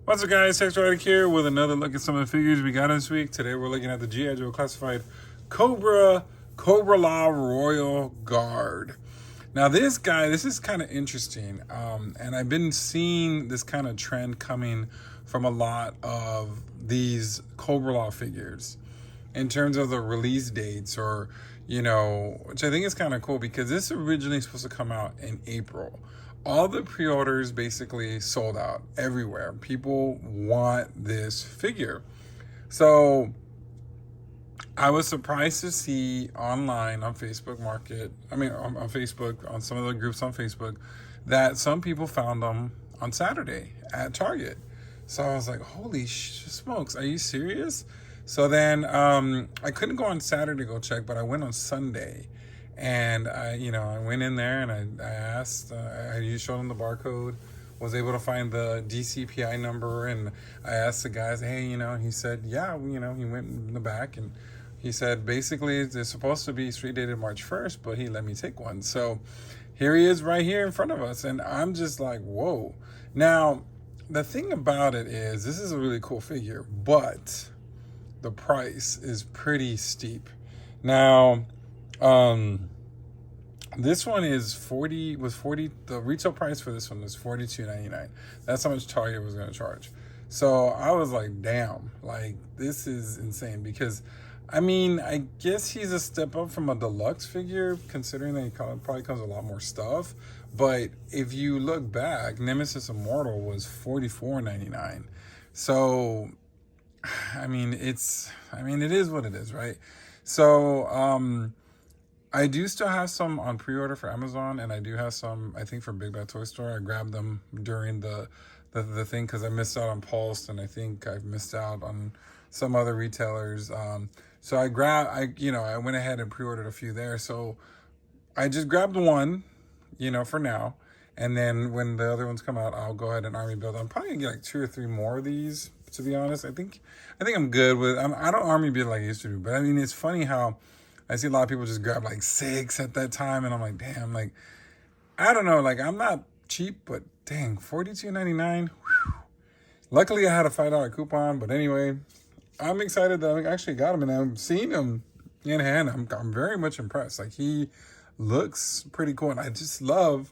What's up, guys? Textronic here with another look at some of the figures we got this week. Today we're looking at the GIJOE classified Cobra-La Royal Guard. Now this is kind of interesting, and I've been seeing this kind of trend coming from a lot of these Cobra-La figures in terms of the release dates, or which I think is kind of cool because this originally supposed to come out in April. All the pre-orders basically sold out everywhere. People want this figure. So I was surprised to see online on Facebook on Facebook, on some of the groups on Facebook, that some people found them on Saturday at Target. So I was like, holy smokes, are you serious? So then I couldn't go on Saturday to go check, but I went on Sunday. And I went in there and I asked, I showed them the barcode, was able to find the DCPI number, and I asked the guys, hey, he said, yeah, he went in the back and he said, basically, they're supposed to be street dated March 1st, but he let me take one. So here he is right here in front of us. And I'm just like, whoa. Now, the thing about it is, this is a really cool figure, but the price is pretty steep. Now, this one is 40. The retail price for this one was $42.99. That's how much Target was going to charge. So I was like, damn, like this is insane, because I guess he's a step up from a deluxe figure, considering that he probably comes with a lot more stuff. But if you look back, Nemesis Immortal was $44.99. So it is what it is, right? So I do still have some on pre-order for Amazon, and I do have some, I think, for Big Bad Toy Store. I grabbed them during the thing because I missed out on Pulse, and I think I've missed out on some other retailers. So I went ahead and pre-ordered a few there. So I just grabbed one, for now. And then when the other ones come out, I'll go ahead and army build. I'm probably gonna get like 2 or 3 more of these, to be honest. I think I'm good with, I don't army build like I used to do, but it's funny how I see a lot of people just grab like 6 at that time, and I'm like, damn, like, I don't know, like, I'm not cheap, but dang, $42.99. Luckily, I had a $5 coupon, but anyway, I'm excited that I actually got him, and I'm seeing him in hand. I'm very much impressed. Like, he looks pretty cool, and I just love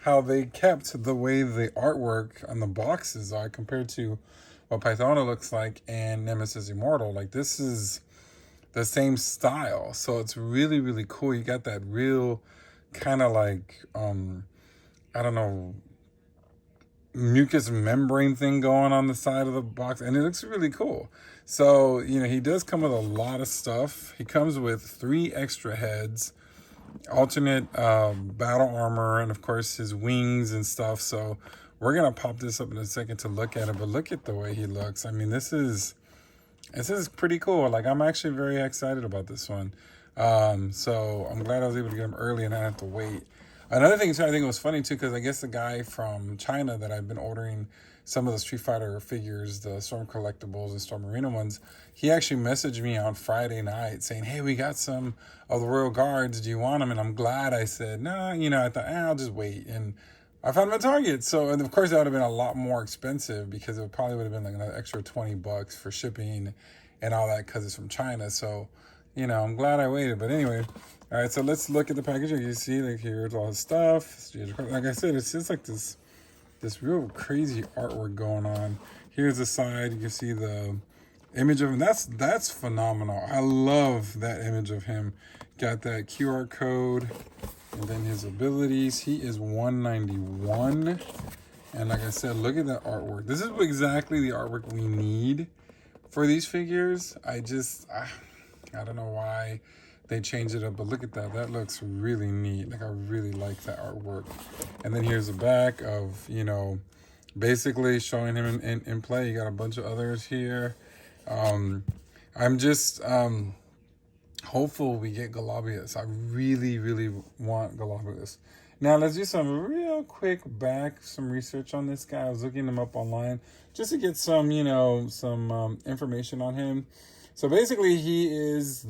how they kept the way the artwork on the boxes are compared to what Pythona looks like and Nemesis Immortal. Like, this is the same style, so it's really, really cool. You got that real kind of like I don't know, mucus membrane thing going on the side of the box, and it looks really cool. So he does come with a lot of stuff. He comes with 3 extra heads, alternate battle armor, and of course his wings and stuff. So we're gonna pop this up in a second to look at it, but look at the way he looks. This is pretty cool. Like, I'm actually very excited about this one. So I'm glad I was able to get them early and not have to wait. Another thing too, I think it was funny too, because I guess the guy from China that I've been ordering some of the Street Fighter figures, the Storm Collectibles and Storm Arena ones, he actually messaged me on Friday night saying, hey, we got some of the Royal Guards. Do you want them? And I'm glad I said, no, I thought, I'll just wait. And I found them at Target. So, and of course, that would have been a lot more expensive because it probably would have been like another extra $20 for shipping and all that because it's from China. So, I'm glad I waited. But anyway, all right, so let's look at the package. You see, like, here's all the stuff. Like I said, it's just like this real crazy artwork going on. Here's the side. You can see the image of him. That's phenomenal. I love that image of him. Got that QR code. And then his abilities. He is 191. And like I said, look at that artwork. This is exactly the artwork we need for these figures. I don't know why they changed it up, but look at that. That looks really neat. Like, I really like that artwork. And then here's the back of, basically showing him in play. You got a bunch of others here. I'm just hopeful we get Galabius. I really, really want Galabius. Now let's do some real quick some research on this guy. I was looking him up online just to get some, some information on him. So basically, he's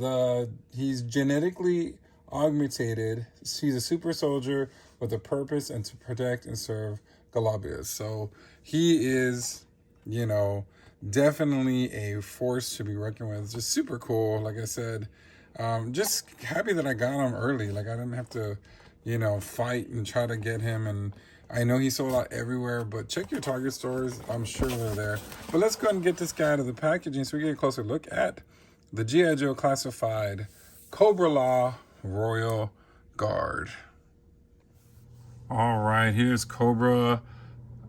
genetically augmented. He's a super soldier with a purpose and to protect and serve Galabia. So he is, definitely a force to be reckoned with. Just super cool. Like I said, just happy that I got him early. Like I didn't have to, fight and try to get him. And I know he sold out everywhere, but check your Target stores. I'm sure they're there. But let's go ahead and get this guy out of the packaging so we get a closer look at the G.I. Joe Classified Cobra-La Royal Guard. All right, here's Cobra-La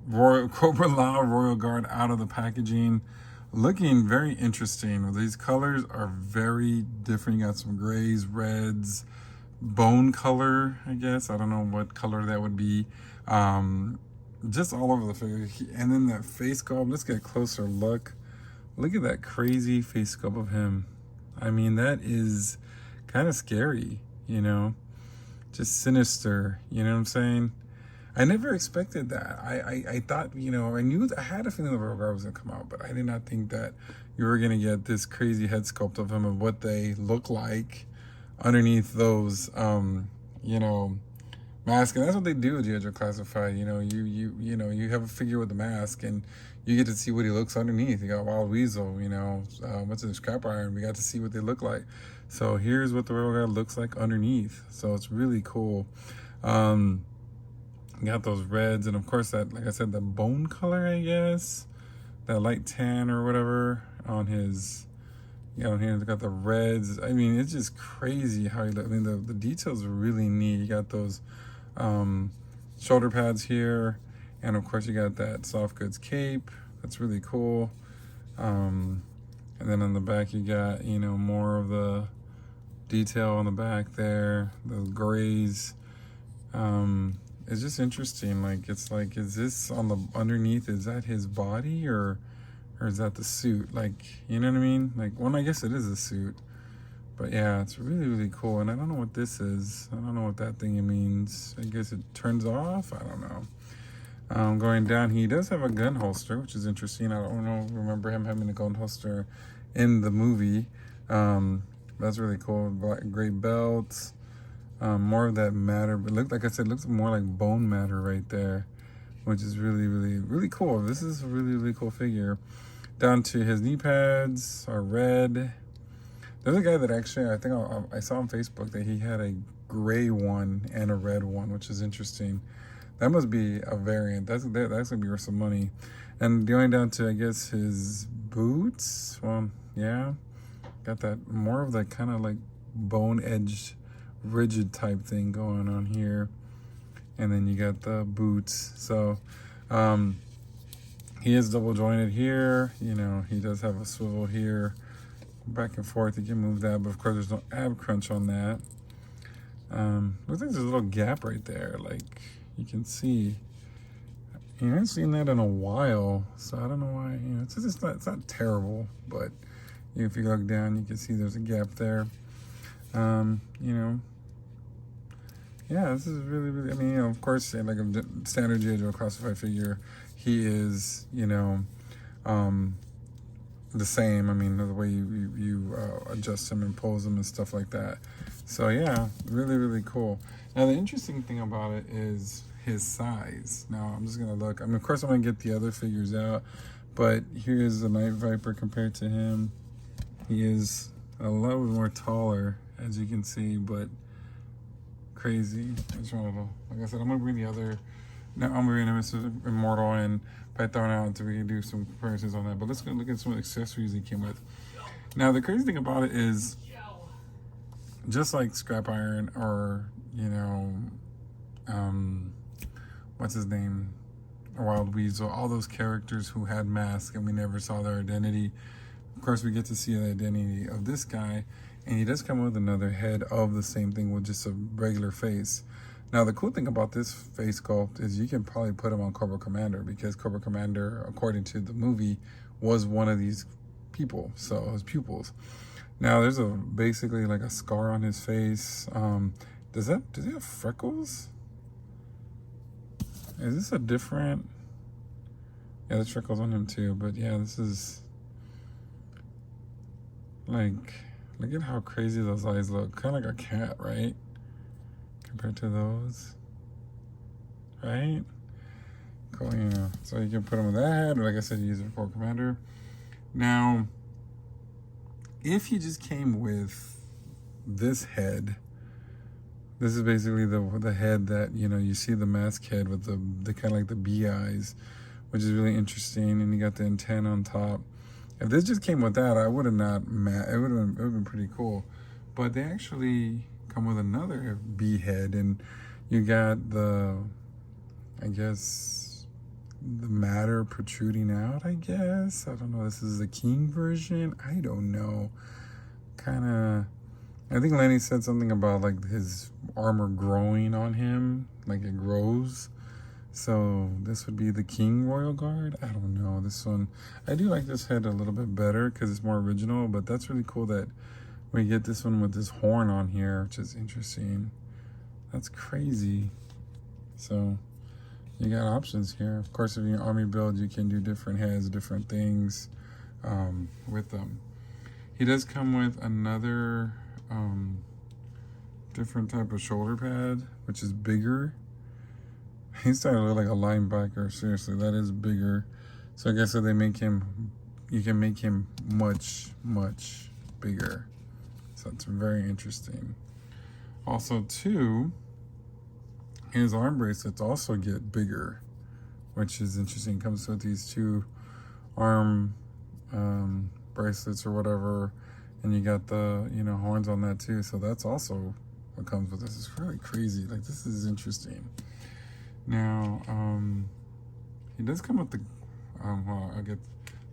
Royal Guard out of the packaging. Looking very interesting. These colors are very different. You got some grays, reds, bone color, I guess. I don't know what color that would be. Just all over the figure. And then that face sculpt. Let's get a closer look. Look at that crazy face sculpt of him. I mean, that is kind of scary, just sinister. You know what I'm saying? I never expected that. I thought, I had a feeling the Royal Guard was going to come out, but I did not think that you were going to get this crazy head sculpt of him and what they look like underneath those, mask. And that's what they do with GIJOE Classified. You have a figure with a mask and you get to see what he looks underneath. You got Wild Weasel, what's in the Scrap Iron. We got to see what they look like. So here's what the Royal Guard looks like underneath. So it's really cool. You got those reds, and of course that, like I said, the bone color, I guess, that light tan or whatever on his, here they got the reds. I mean, it's just crazy how the details are really neat. You got those shoulder pads here, and of course you got that soft goods cape. That's really cool. And then on the back you got, more of the detail on the back there, the grays. It's just interesting. Is this on the underneath? Is that his body or is that the suit? You know what I mean? I guess it is a suit. But yeah, it's really, really cool. And I don't know what this is. I don't know what that thing means. I guess it turns off. I don't know. Going down, he does have a gun holster, which is interesting. I don't remember him having a gun holster in the movie. That's really cool. Great belts. More of that matter, but like I said, looks more like bone matter right there, which is really, really, really cool. This is a really, really cool figure. Down to his knee pads are red. There's a guy that actually, I think I saw on Facebook that he had a gray one and a red one, which is interesting. That must be a variant. That's gonna be worth some money. And going down to, I guess, his boots. Well, yeah, got that more of that kind of like bone edged, rigid type thing going on here. And then you got the boots. So he is double jointed here. He does have a swivel here, back and forth. You can move that, but of course there's no ab crunch on that. Looks like there's a little gap right there, you can see. I haven't seen that in a while, so I don't know why. It's not terrible, but if you look down, you can see there's a gap there. Yeah, this is really, really, of course, like a standard GIJOE Classified figure, he is, the same. The way you adjust him and pose him and stuff like that. So yeah, really, really cool. Now, the interesting thing about it is his size. Now, I'm just going to look. Of course, I'm going to get the other figures out, but here's the Night Viper compared to him. He is a little bit more taller, as you can see, but crazy. I just wanted to, like I said, I'm gonna bring the other. Now I'm bringing Mr. Immortal and Python out until we can do some comparisons on that. But let's go look at some of the accessories he came with. Now the crazy thing about it is, just like Scrap Iron or what's his name, or Wild Weasel, all those characters who had masks and we never saw their identity. Of course, we get to see the identity of this guy. And he does come with another head of the same thing with just a regular face. Now, the cool thing about this face sculpt is you can probably put him on Cobra Commander, because Cobra Commander, according to the movie, was one of these people, so his pupils. Now, there's basically like a scar on his face. Does he have freckles? Is this a different? Yeah, the trickle's on him too. But yeah, this is like, look at how crazy those eyes look. Kind of like a cat, right? Compared to those, right? Cool, yeah. So you can put them with that head, or like I said, you use it for Commander. Now, if he just came with this head, this is basically the head that, you know, you see the mask head with the kind of like the bee eyes, which is really interesting, and you got the antenna on top. If this just came with that, I would have not it would have been pretty cool. But they actually come with another bee head, and you got the, I guess, the matter protruding out, I guess. I don't know. This is the king version. I don't know. Kind of, I think Lenny said something about like his armor growing on him, like it grows. So this would be the King Royal Guard. I don't know. This one, I do like this head a little bit better because it's more original, but that's really cool that we get this one with this horn on here, which is interesting. That's crazy. So you got options here. Of course, if you're an army build, you can do different heads, different things with them. He does come with another different type of shoulder pad, which is bigger. He's starting to look like a linebacker. Seriously, that is bigger. So I guess if they make him, you can make him much, much bigger. So it's very interesting. Also, too, his arm bracelets also get bigger, which is interesting. Comes with these two arm bracelets or whatever, and you got the, you know, horns on that too. So that's also what comes with this. It's really crazy. Like, this is interesting. Now, he does come with the, well, I'll get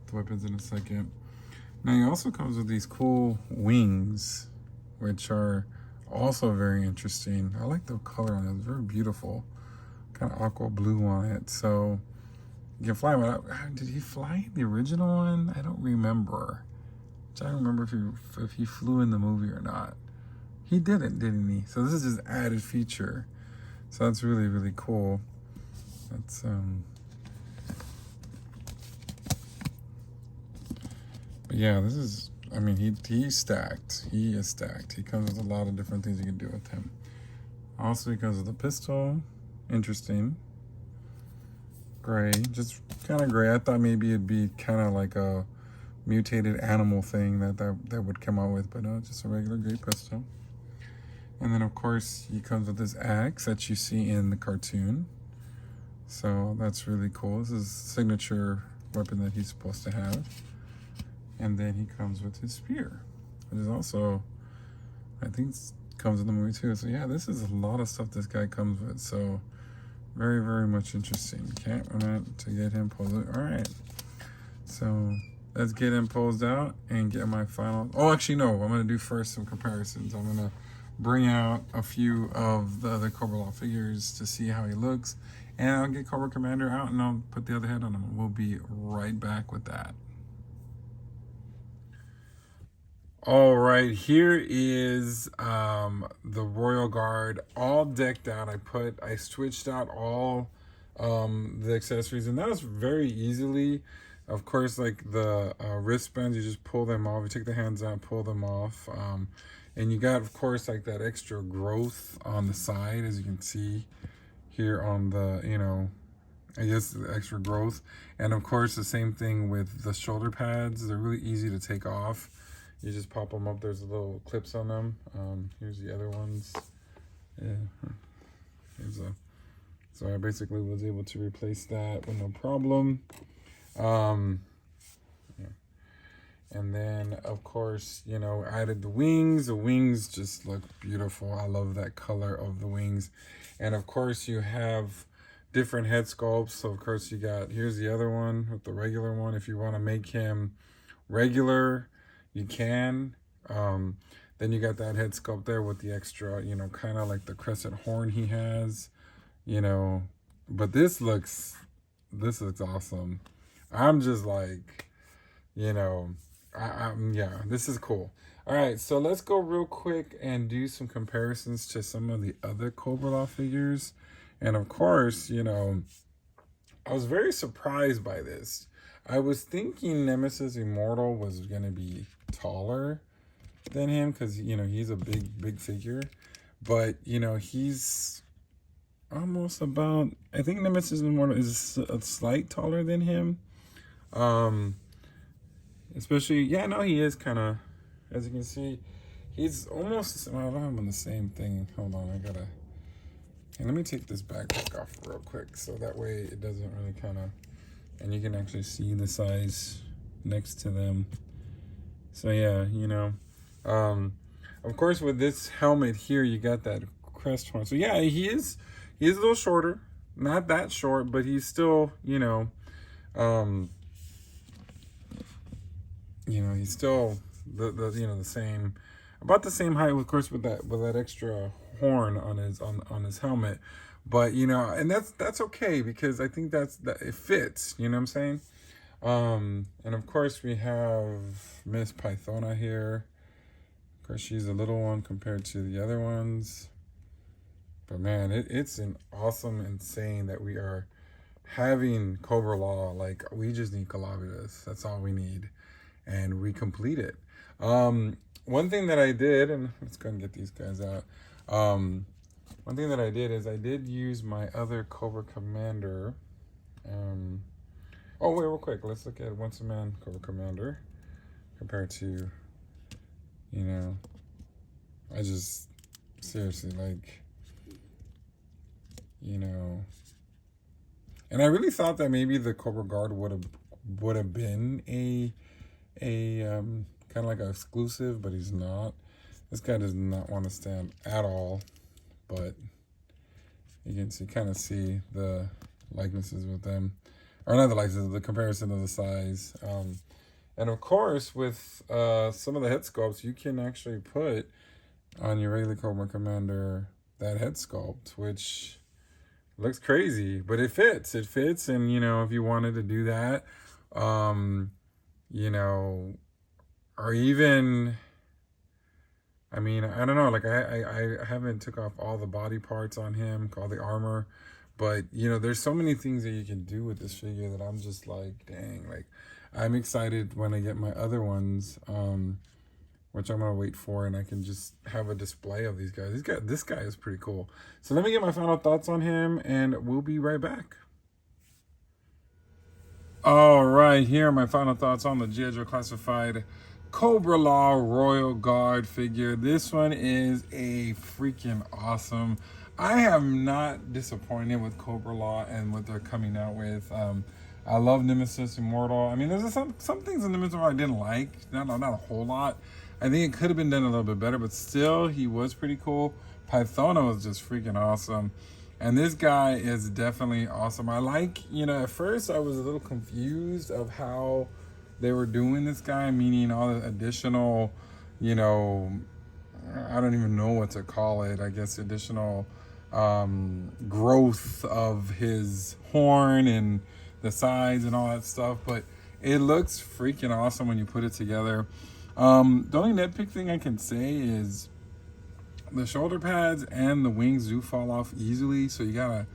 the weapons in a second. Now, he also comes with these cool wings, which are also very interesting. I like the color on it. It's very beautiful. Kind of aqua blue on it. So, you can fly him. Did he fly in the original one? I don't remember. I don't remember if he flew in the movie or not. He didn't he? So, this is just added feature. So that's really, really cool. That's but yeah, this is, I mean, he's stacked. He is stacked. He comes with a lot of different things you can do with him. Also, he comes with a pistol. Interesting. Gray, just kind of gray. I thought maybe it'd be kind of like a mutated animal thing that would come out with, but no, just a regular gray pistol. And then, of course, he comes with this axe that you see in the cartoon. So that's really cool. This is a signature weapon that he's supposed to have. And then he comes with his spear, which is also, I think, comes in the movie too. So yeah, this is a lot of stuff this guy comes with. So very, very much interesting. Can't wait to get him posed. All right. So let's get him posed out and get my final. Oh, actually, no. I'm going to do first some comparisons. I'm going to bring out a few of the other Cobra-La figures to see how he looks, and I'll get Cobra Commander out and I'll put the other head on him. We'll be right back with that. All right, here is the Royal Guard all decked out. I switched out all the accessories, and that was very easily. Of course, like the wristbands, you just pull them off. You take the hands out, pull them off. And you got, of course, like that extra growth on the side, as you can see here on the, you know, I guess the extra growth. And of course, the same thing with the shoulder pads. They're really easy to take off. You just pop them up. There's little clips on them. Here's the other ones. Yeah. So I basically was able to replace that with no problem. And then, of course, you know, added the wings. The wings just look beautiful. I love that color of the wings. And, of course, you have different head sculpts. So, of course, you got, here's the other one with the regular one. If you want to make him regular, you can. Then you got that head sculpt there with the extra, you know, kind of like the crescent horn he has, you know. But this looks awesome. I'm just like, you know, yeah, this is cool. All right, so let's go real quick and do some comparisons to some of the other Cobra-La figures. And of course, you know, I was very surprised by this. I was thinking Nemesis Immortal was going to be taller than him because, you know, he's a big figure. But, you know, he's almost about, I think Nemesis Immortal is a slight taller than him. Especially, yeah, no, he is kind of, as you can see, he's almost, well, I don't have him on the same thing. Hold on, I gotta, and let me take this backpack off real quick so that way it doesn't really kind of, and you can actually see the size next to them. So yeah, you know, of course with this helmet here, you got that crest horn. So yeah, he is a little shorter, not that short, but he's still, he's still the same, about the same height, of course, with that extra horn on his helmet. But and that's okay because I think that it fits. You know what I'm saying? And of course we have Miss Pythona here. Of course, she's a little one compared to the other ones. But man, it's an awesome, insane that we are having Cobra-La. Like, we just need Galabulus. That's all we need. And we complete it. One thing that I did, and let's go and get these guys out. One thing that I did is I did use my other Cobra Commander. Oh, wait, real quick. Let's look at Once a Man Cobra Commander compared to, I just, seriously, like, and I really thought that maybe the Cobra Guard would have been a kind of like an exclusive, but he's not. This guy does not want to stand at all, but you can kind of see the likenesses with them, or not the likenesses, the comparison of the size. And of course, with some of the head sculpts, you can actually put on your regular Cobra Commander that head sculpt, which looks crazy, but it fits. It fits, and if you wanted to do that, or even, I mean, I don't know, like I haven't took off all the body parts on him, all the armor, but there's so many things that you can do with this figure that I'm just like, dang, like I'm excited when I get my other ones, which I'm gonna wait for, and I can just have a display of these guys. This guy is pretty cool. So let me get my final thoughts on him, and we'll be right back. All right, here are my final thoughts on the GIJOE Classified Cobra-La Royal Guard figure. This one is a freaking awesome. I am not disappointed with Cobra-La and what they're coming out with. I love Nemesis Immortal. I mean, there's some things in Nemesis Immortal I didn't like. Not a whole lot. I think it could have been done a little bit better, but still, he was pretty cool. Pythona was just freaking awesome. And this guy is definitely awesome. I like, at first I was a little confused of how they were doing this guy, meaning all the additional, I don't even know what to call it. I guess additional growth of his horn and the sides and all that stuff. But it looks freaking awesome when you put it together. The only nitpick thing I can say is the shoulder pads and the wings do fall off easily, so you gotta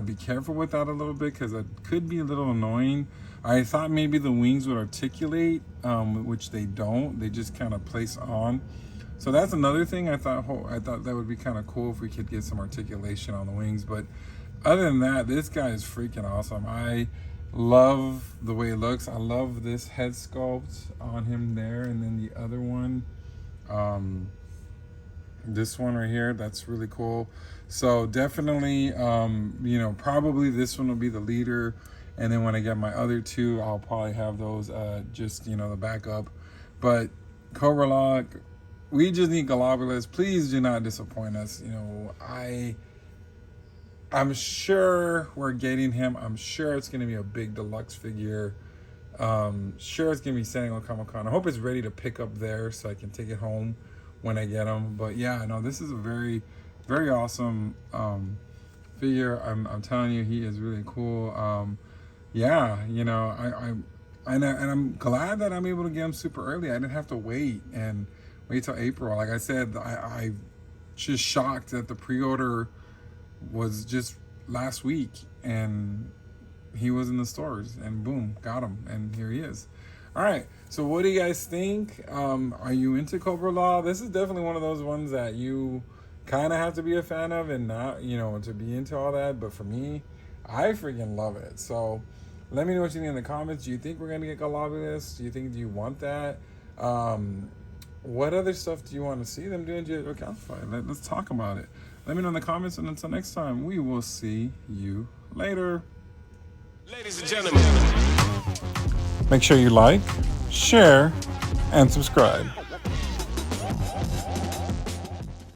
be careful with that a little bit because it could be a little annoying. I thought maybe the wings would articulate, which they don't. They just kind of place on. So that's another thing. I thought that would be kind of cool if we could get some articulation on the wings. But other than that, this guy is freaking awesome. I love the way it looks. I love this head sculpt on him there, and then the other one, this one right here, that's really cool. So definitely, probably this one will be the leader, and then when I get my other two, I'll probably have those just the backup. But Cobra-La, we just need Galabulus. Please do not disappoint us. I'm sure we're getting him. I'm sure it's going to be a big deluxe figure. Sure it's going to be San Diego Comic-Con. I hope it's ready to pick up there so I can take it home when I get them. But yeah, no, this is a very, very awesome figure. I'm telling you, he is really cool. Yeah, I'm glad that I'm able to get him super early. I didn't have to wait till April. Like I said, I just shocked that the pre-order was just last week, and he was in the stores, and boom, got him, and here he is. All right, so what do you guys think? Are you into Cobra-La? This is definitely one of those ones that you kind of have to be a fan of and not, to be into all that. But for me, I freaking love it. So let me know what you think in the comments. Do you think we're going to get Galapagos? Do you want that? What other stuff do you want to see them doing to Calcify? Let's talk about it. Let me know in the comments, and until next time, we will see you later. Ladies and gentlemen, make sure you like, share, and subscribe.